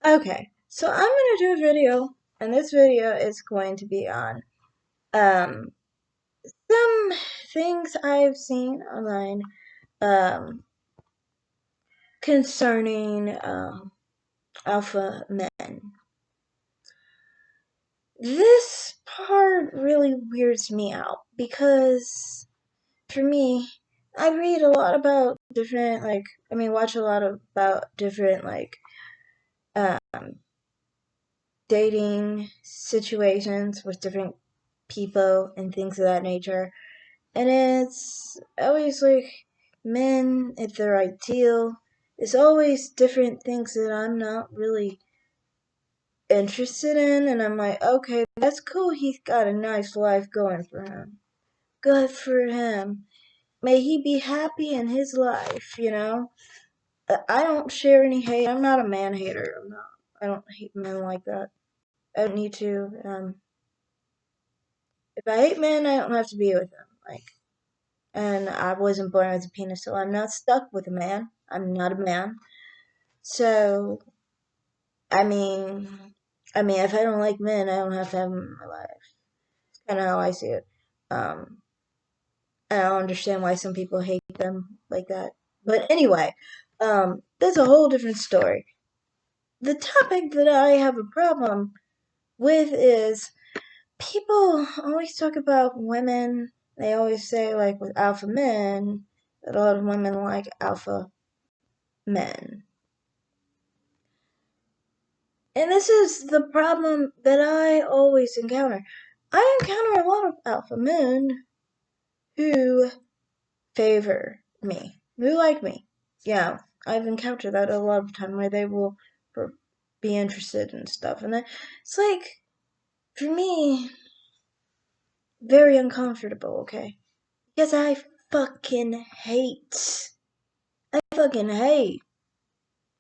Okay, so I'm gonna do a video, and this video is going to be on um some things I've seen online um concerning alpha men. This part really weirds me out because for me, I read a lot about different watch a lot about different um dating situations with different people and things of that nature. And it's always like men, if they're ideal, it's always different things that I'm not really interested in. And I'm like, okay, that's cool. He's got a nice life going for him. Good for him. May he be happy in his life. I don't share any hate. I'm not a man hater. I don't hate men like that. I don't need to. If I hate men, I don't have to be with them. And I wasn't born with a penis, so I'm not stuck with a man. I'm not a man. So, I mean, if I don't like men, I don't have to have them in my life. It's kind of how I see it. Um, I don't understand why some people hate them like that. But anyway, that's a whole different story. The topic that I have a problem with is people always talk about women. They always say, like, with alpha men, that a lot of women like alpha men. And this is the problem that I always encounter. I encounter a lot of alpha men who favor me, who like me. Yeah, I've encountered that a lot of time where they will be interested in stuff. And it's like, for me, very uncomfortable, okay? Because I fucking hate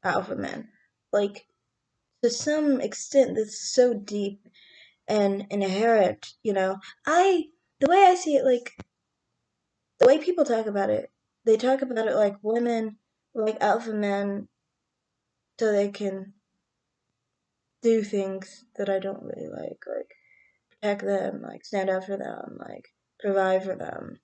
alpha men. Like, to some extent, that's so deep and inherent. I the way I see it, like the way people talk about it, they talk about it like women like alpha men so they can do things that I don't really like protect them, like stand up for them, like provide for them.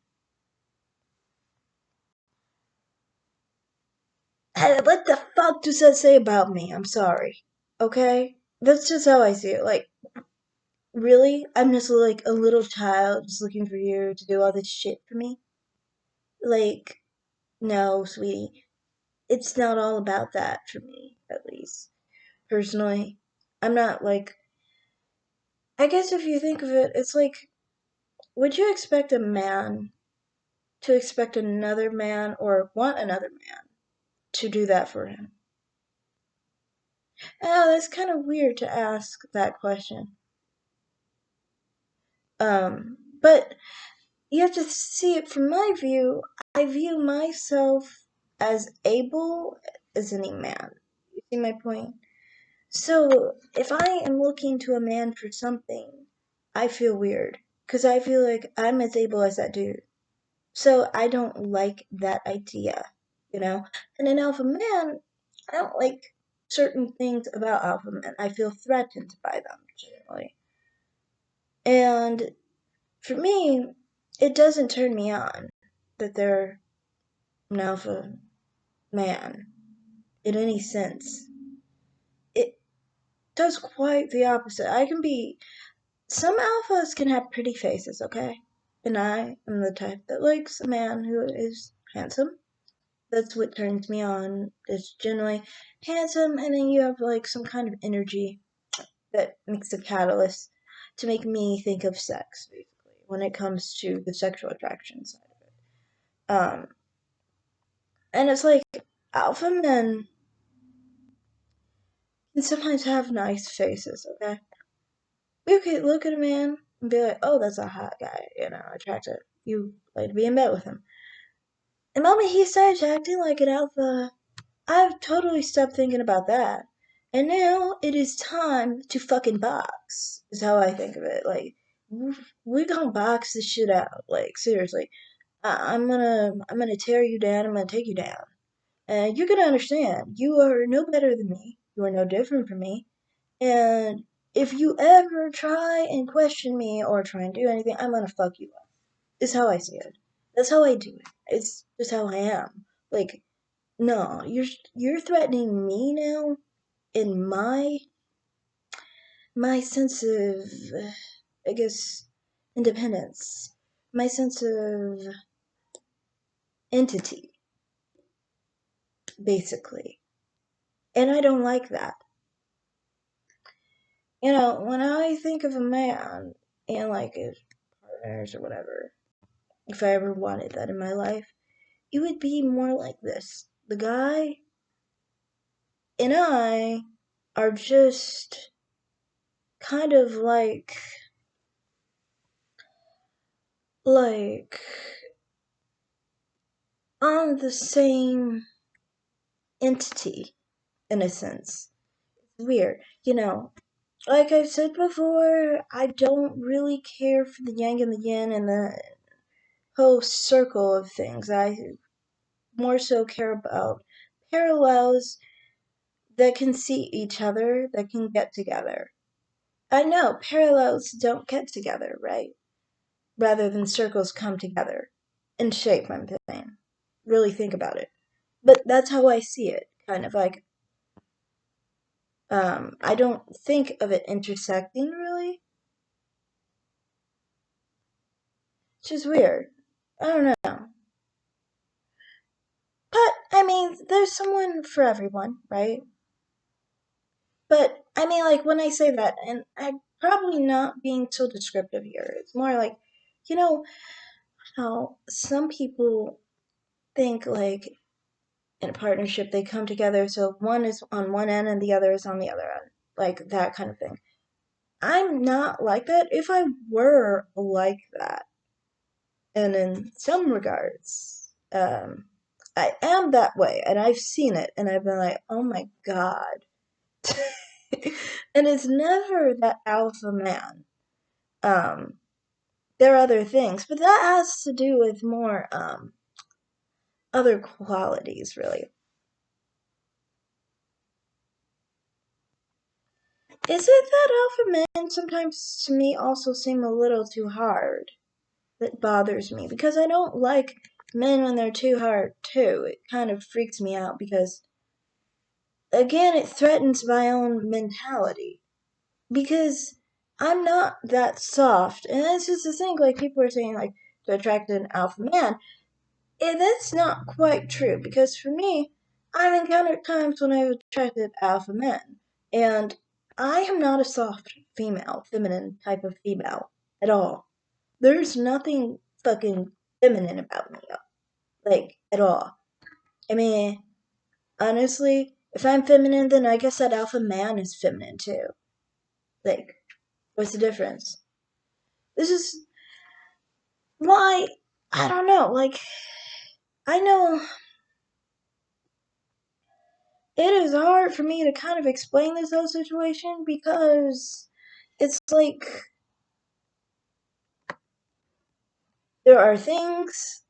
What the fuck does that say about me? I'm sorry. Okay? That's just how I see it. Like, really? I'm just like a little child just looking for you to do all this shit for me? Like, no, sweetie. It's not all about that for me, at least. Personally. I'm not like. I guess if you think of it, it's like, would you expect a man to expect another man or want another man to do that for him? That's kind of weird to ask that question. But you have to see it from my view. I view myself as able as any man. You see my point? So, if I am looking to a man for something, I feel weird. Because I feel like I'm as able as that dude. So, I don't like that idea. And an alpha man, I don't like certain things about alpha men. I feel threatened by them, generally. And for me, it doesn't turn me on that they're an alpha man in any sense. It does quite the opposite. Some alphas can have pretty faces, okay? And I am the type that likes a man who is handsome. That's what turns me on. It's generally handsome, and then you have like some kind of energy that makes a catalyst to make me think of sex, basically, when it comes to the sexual attraction side of it. And it's like alpha men can sometimes have nice faces, okay? You could look at a man and be like, oh, that's a hot guy, attractive. You like to be in bed with him. The moment he starts acting like an alpha, I've totally stopped thinking about that. And now it is time to fucking box, is how I think of it. Like, we're gonna box this shit out. Like, seriously. I'm gonna tear you down, I'm gonna take you down. And you're gonna understand, you are no better than me. You are no different from me. And if you ever try and question me or try and do anything, I'm gonna fuck you up. Is how I see it. That's how I do it. It's just how I am. Like, no, you're threatening me now in my sense of, I guess, independence, my sense of entity, basically. And I don't like that. When I think of a man and like his partners or whatever, if I ever wanted that in my life, it would be more like this. The guy and I are just kind of like on the same entity in a sense. It's weird. Like I've said before, I don't really care for the yang and the yin and the whole circle of things. I more so care about parallels that can see each other, that can get together. I know parallels don't get together, right? Rather than circles come together in shape, I'm saying. Really think about it. But that's how I see it. Kind of like, I don't think of it intersecting really. It's just weird. I don't know. But, I mean, there's someone for everyone, right? But, I mean, like, when I say that, and I'm probably not being so descriptive here, it's more like, you know, how some people think, like, in a partnership, they come together, so one is on one end and the other is on the other end. Like, that kind of thing. I'm not like that. If I were like that, and in some regards, I am that way, and I've seen it, and I've been like, oh my god. And it's never that alpha man. Um, there are other things, but that has to do with more other qualities, really. Is it that alpha men sometimes to me also seem a little too hard? That bothers me because I don't like men when they're too hard too. It kind of freaks me out because again it threatens my own mentality. Because I'm not that soft. And that's just the thing, like people are saying like to attract an alpha man. And that's not quite true because for me, I've encountered times when I've attracted alpha men. And I am not a soft female, feminine type of female at all. There's nothing fucking feminine about me, like, at all. I mean, honestly, if I'm feminine, then I guess that alpha man is feminine too. Like, what's the difference? This is why, I don't know, like, I know it is hard for me to kind of explain this whole situation because it's like there are things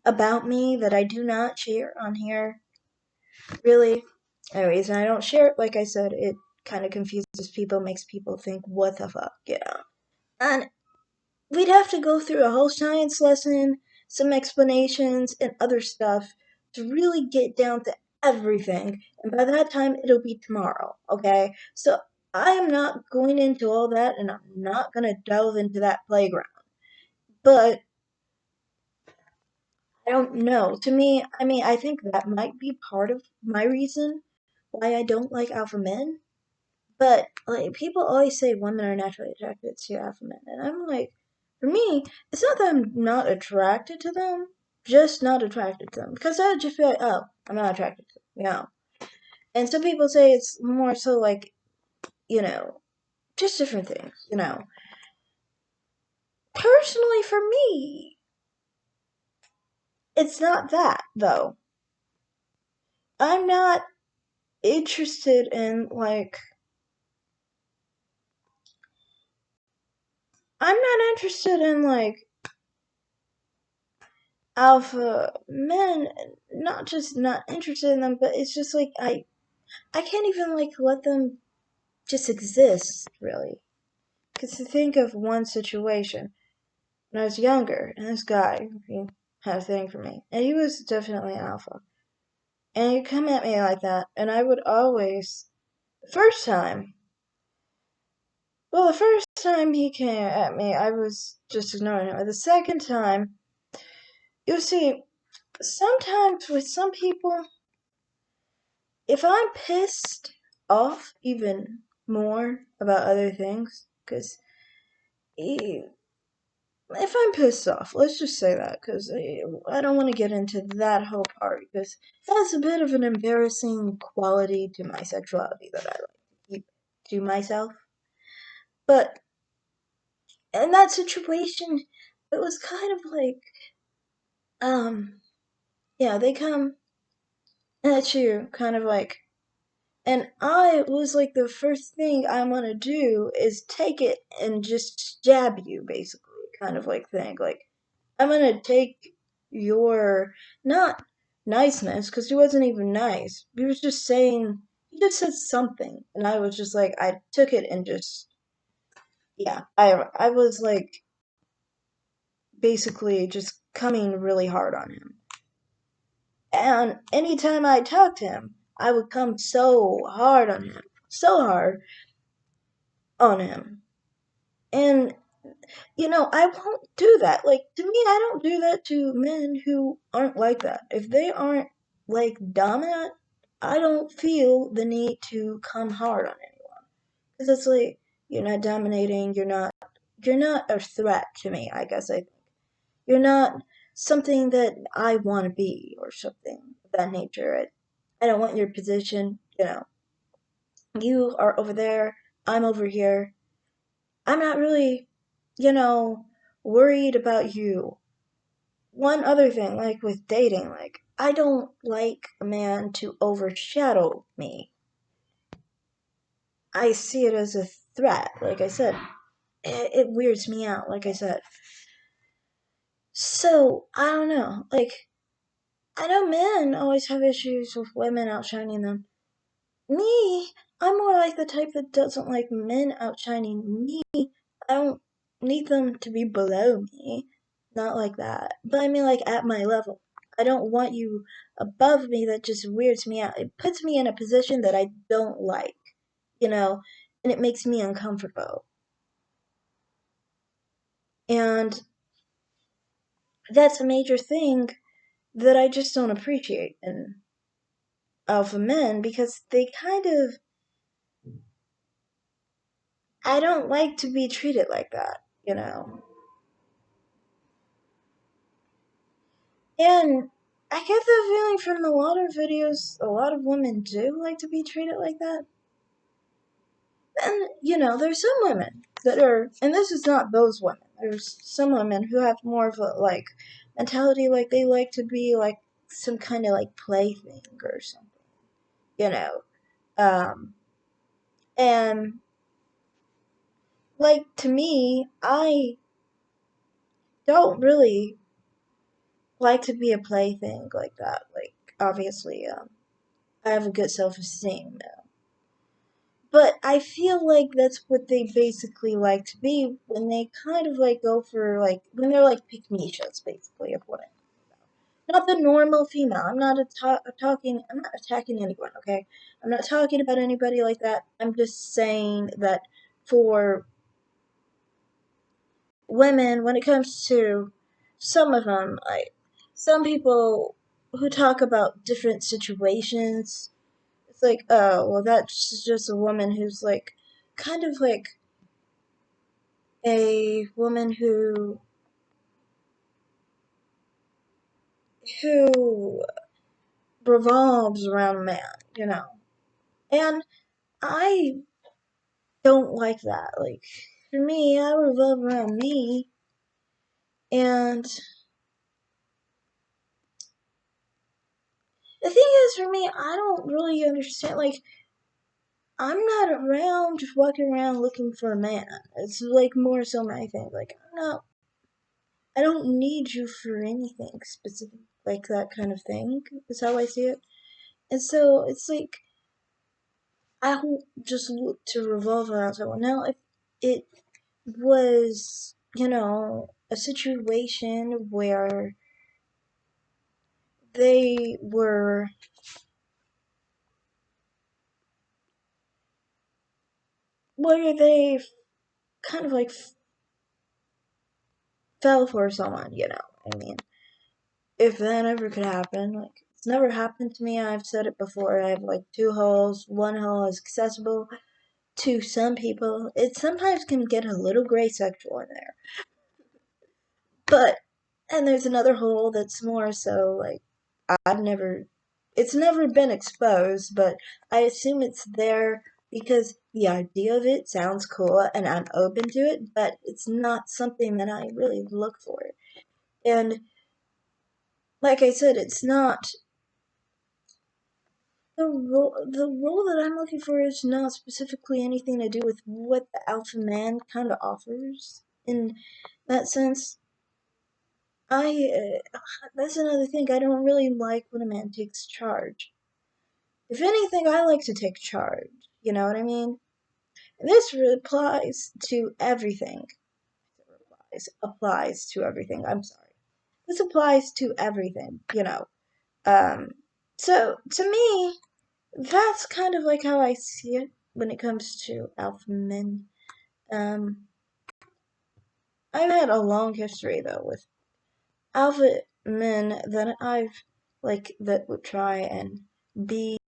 about me that I do not share on here, really. Anyways, and I don't share it, like I said, it kind of confuses people, makes people think, what the fuck. And we'd have to go through a whole science lesson, some explanations, and other stuff to really get down to everything. And by that time, it'll be tomorrow, okay? So I am not going into all that, and I'm not going to delve into that playground. But I don't know. To me, I mean, I think that might be part of my reason why I don't like alpha men. But like people always say women are naturally attracted to alpha men, and I'm like, for me, it's not that I'm not attracted to them, just not attracted to them. Because I would just be like, oh, I'm not attracted to them. And some people say it's more so like, you know, just different things. Personally, for me, it's not that though. I'm not interested in like I'm not interested in like alpha men, not just not interested in them, but it's just like I can't even like let them just exist, really. Because to think of one situation, when I was younger, and this guy, he had a thing for me, and he was definitely an alpha. And he'd come at me like that, and I would always, the first time, well, the first time he came at me, I was just ignoring him. The second time, you see, sometimes with some people, if I'm pissed off even more about other things, because if I'm pissed off, let's just say that, because I don't want to get into that whole part, because that's a bit of an embarrassing quality to my sexuality that I like to keep to myself. But in that situation, it was kind of like, um, yeah, they come at you, kind of like, and I was like, the first thing I want to do is take it and just jab you, basically, kind of like thing. Like, I'm gonna take your, not niceness, because he wasn't even nice. He was just saying, he just said something, and I was just like, I took it and just, yeah, I was like, basically just coming really hard on him. And anytime I talked to him, I would come so hard on him, so hard on him. And, I won't do that. Like, to me, I don't do that to men who aren't like that. If they aren't, like, dominant, I don't feel the need to come hard on anyone. Because it's like, you're not dominating, you're not a threat to me, I guess I think. You're not something that I want to be, or something of that nature. I don't want your position. You are over there, I'm over here. I'm not really, you know, worried about you. One other thing, like with dating, like, I don't like a man to overshadow me. I see it as a threat, like I said. It weirds me out, like I said. So, I don't know. Like, I know men always have issues with women outshining them. Me, I'm more like the type that doesn't like men outshining me. I don't need them to be below me. Not like that. But I mean, like, at my level. I don't want you above me. That just weirds me out. It puts me in a position that I don't like, you know, and it makes me uncomfortable. And that's a major thing that I just don't appreciate in alpha men, because they kind of, I don't like to be treated like that. And I get the feeling from a lot of videos, a lot of women do like to be treated like that. And, there's some women that are, and this is not those women, there's some women who have more of a, like, mentality, like, they like to be, like, some kind of, like, plaything or something, you know. Um, and, like, to me, I don't really like to be a plaything like that. Like, obviously, I have a good self-esteem. But I feel like that's what they basically like to be when they kind of like go for like when they're like pick me shows, basically, of what I mean. Not the normal female. I'm not attacking anyone, okay? I'm not talking about anybody like that. I'm just saying that for women, when it comes to some of them, like some people who talk about different situations, it's like, oh, well, that's just a woman who's like kind of like a woman who revolves around a man. And I don't like that. Like, for me, I revolve around me, and the thing is, for me, I don't really understand. Like, I'm not around just walking around looking for a man. It's like more so my thing. Like, I don't need you for anything specific, like that kind of thing. Is how I see it. And so it's like I don't just look to revolve around someone. Now, if it was, a situation they were, where they kind of like fell for someone, I mean, if that ever could happen, like, it's never happened to me. I've said it before. I have like two holes. One hole is accessible to some people. It sometimes can get a little gray sexual in there. But, and there's another hole that's more so like, I've never, it's never been exposed, but I assume it's there because the idea of it sounds cool and I'm open to it, but it's not something that I really look for. And like I said, it's not the role that I'm looking for is not specifically anything to do with what the alpha man kind of offers. In that sense, that's another thing. I don't really like when a man takes charge. If anything, I like to take charge. You know what I mean? And this applies to everything. Applies to everything. I'm sorry. This applies to everything. Um. So to me, that's kind of like how I see it when it comes to alpha men. Um. I've had a long history though with alpha men that I've that would try and be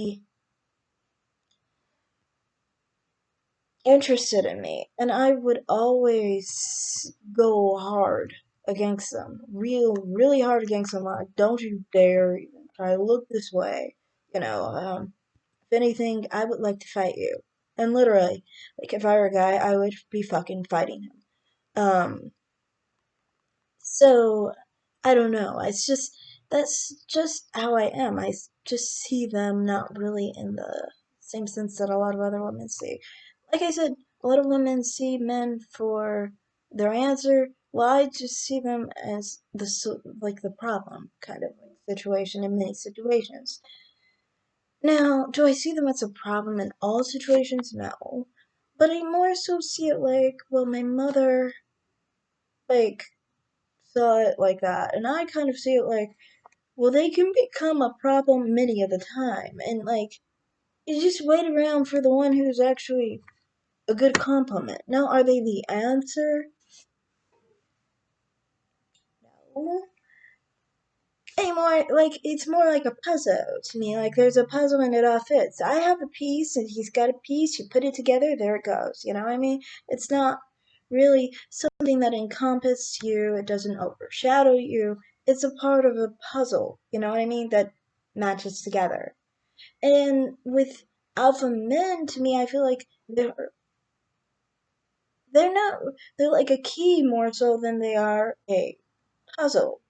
interested in me, and I would always go hard against them, really hard against them. Like, don't you dare even try to look this way. If anything, I would like to fight you. And literally, like if I were a guy, I would be fucking fighting him. So I don't know. It's just that's just how I am. Just see them not really in the same sense that a lot of other women see. Like I said, a lot of women see men for their answer. Well, I just see them as the problem kind of like situation in many situations. Now, do I see them as a problem in all situations? No. But I more so see it like, well, my mother, like, saw it like that. And I kind of see it like, well, they can become a problem many of the time. And, like, you just wait around for the one who's actually a good compliment. Now, are they the answer? No. Anymore, like, it's more like a puzzle to me. Like, there's a puzzle and it all fits. I have a piece and he's got a piece. You put it together, there it goes. You know what I mean? It's not really something that encompasses you. It doesn't overshadow you. It's a part of a puzzle. You know what I mean? That matches together. And with alpha men, to me, I feel like they're not they're like a key more so than they are a puzzle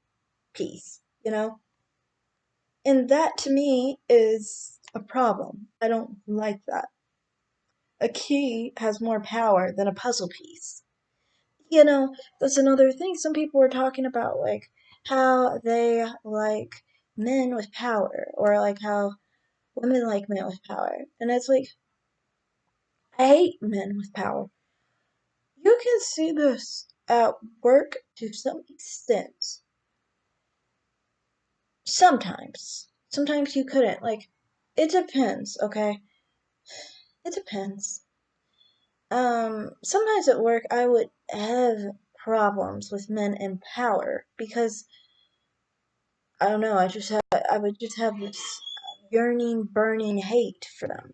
piece. And that to me is a problem. I don't like that. A key has more power than a puzzle piece. That's another thing. Some people were talking about like how they like men with power, or like how women like men with power. And it's like, I hate men with power. You can see this at work to some extent. Sometimes. Sometimes you couldn't. Like, it depends, okay? It depends. Sometimes at work I would have problems with men in power because I don't know, I would just have this yearning, burning hate for them.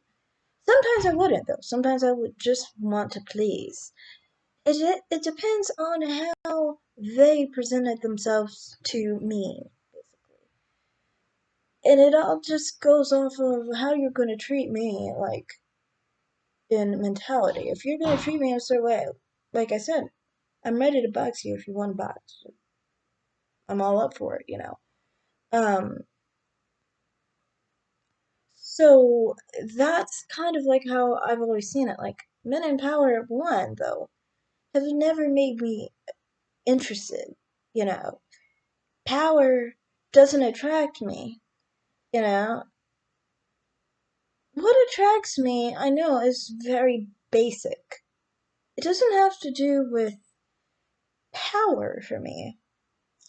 Sometimes I wouldn't though. Sometimes I would just want to please. It depends on how they presented themselves to me, basically. And it all just goes off of how you're going to treat me, like in mentality. If you're going to treat me in a certain way, like I said, I'm ready to box you if you want to box. I'm all up for it. Um, so that's kind of like how I've always seen it. Like, men in power, one, though, have never made me interested. You know, power doesn't attract me. You know, what attracts me, I know, is very basic. It doesn't have to do with power for me.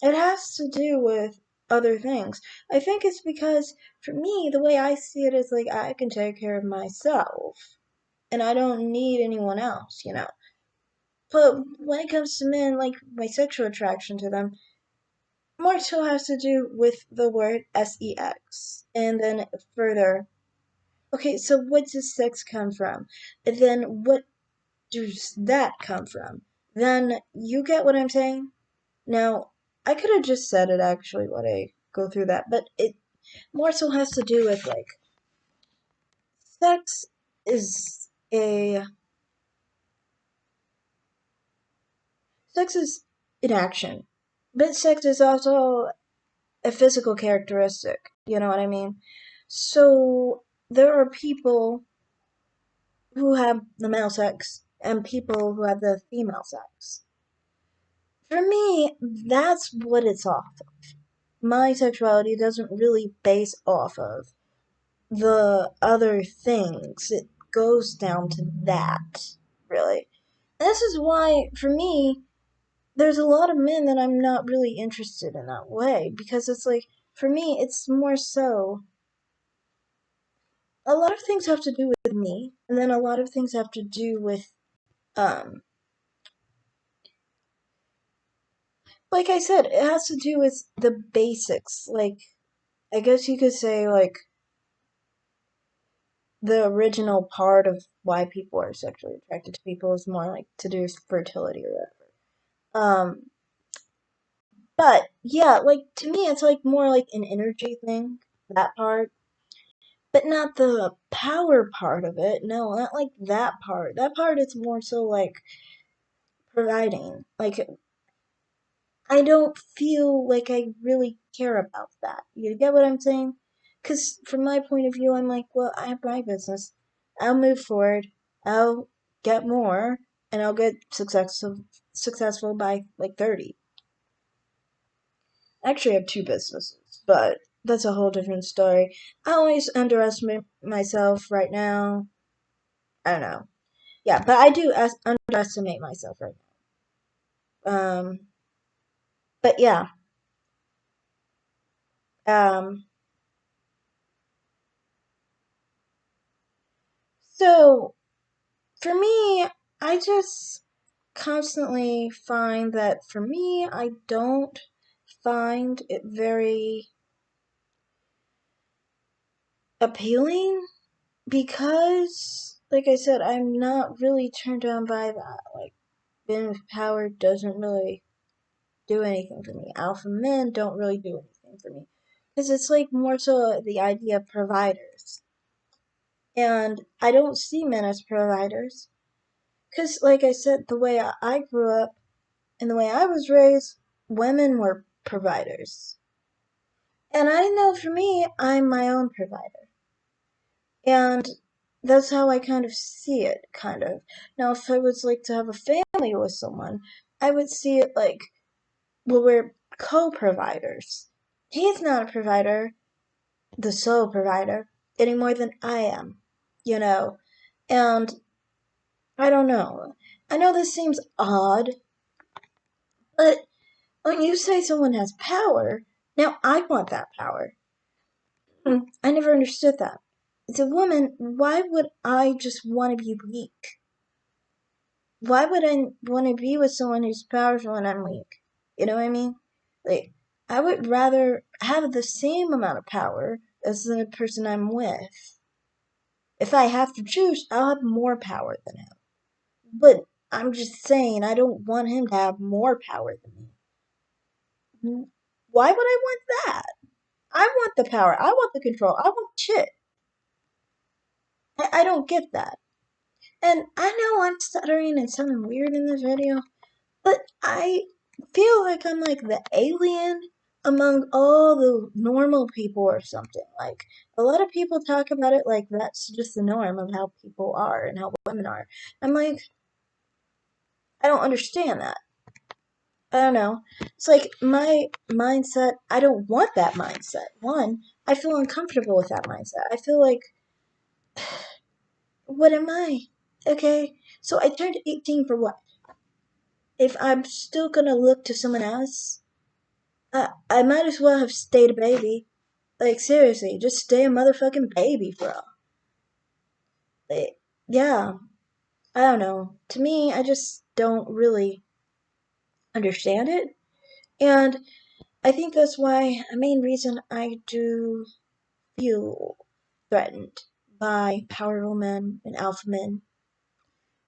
It has to do with other things. I think it's because, for me, the way I see it is like I can take care of myself and I don't need anyone else, you know. But when it comes to men, like my sexual attraction to them, more so has to do with the word sex. And then further, okay, so what does sex come from? And then what does that come from? Then you get what I'm saying? Now, I could have just said it actually when I go through that, but it more so has to do with like sex is a sex is an action, but sex is also a physical characteristic. You know what I mean? So there are people who have the male sex and people who have the female sex. For me, that's what it's off of. My sexuality doesn't really base off of the other things. It goes down to that, really. And this is why, for me, there's a lot of men that I'm not really interested in that way. Because it's like, for me, it's more so. A lot of things have to do with me, and then a lot of things have to do with, um, like I said, it has to do with the basics. Like, I guess you could say, like, the original part of why people are sexually attracted to people is more like to do with fertility or whatever. But yeah, like to me, it's like more like an energy thing, that part, but not the power part of it. No, not like that part. That part is more so like providing. Like, I don't feel like I really care about that. You get what I'm saying? Because from my point of view, I'm like, well, I have my business. I'll move forward. I'll get more, and I'll get successful by like 30. Actually, I have two businesses, but that's a whole different story. I always underestimate myself right now. I don't know. Yeah, but I do underestimate myself right now. But yeah. Um, so for me, I just constantly find that for me, I don't find it very appealing because, like I said, I'm not really turned on by that. Like, men with power doesn't really do anything for me. Alpha men don't really do anything for me. Because it's like more so the idea of providers. And I don't see men as providers. Because, like I said, the way I grew up and the way I was raised, women were providers. And I know for me, I'm my own provider. And that's how I kind of see it, kind of. Now, if I was like to have a family with someone, I would see it like, well, we're co providers. He's not a provider, the sole provider, any more than I am, you know? And I don't know. I know this seems odd, but when you say someone has power, now I want that power. I never understood that. As a woman, why would I just want to be weak? Why would I want to be with someone who's powerful and I'm weak? You know what I mean? Like, I would rather have the same amount of power as the person I'm with. If I have to choose, I'll have more power than him. But I'm just saying, I don't want him to have more power than me. Why would I want that? I want the power. I want the control. I want shit. I don't get that. And I know I'm stuttering and sounding weird in this video, but I feel like I'm like the alien among all the normal people or something. Like, a lot of people talk about it like that's just the norm of how people are and how women are. I'm like, I don't understand that. I don't know. It's like my mindset, I don't want that mindset. One, I feel uncomfortable with that mindset. I feel like what am I? Okay, so I turned 18 for what? If I'm still gonna look to someone else, I might as well have stayed a baby. Like, seriously, just stay a motherfucking baby, bro. Like, yeah, I don't know. To me, I just don't really understand it. And I think that's why a main reason I do feel threatened by powerful men and alpha men,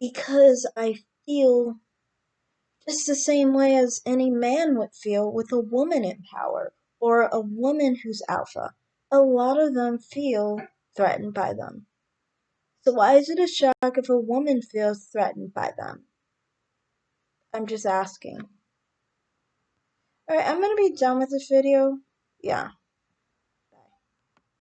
because I feel just the same way as any man would feel with a woman in power or a woman who's alpha. A lot of them feel threatened by them. So why is it a shock if a woman feels threatened by them? I'm just asking. Alright, I'm gonna be done with this video. Yeah.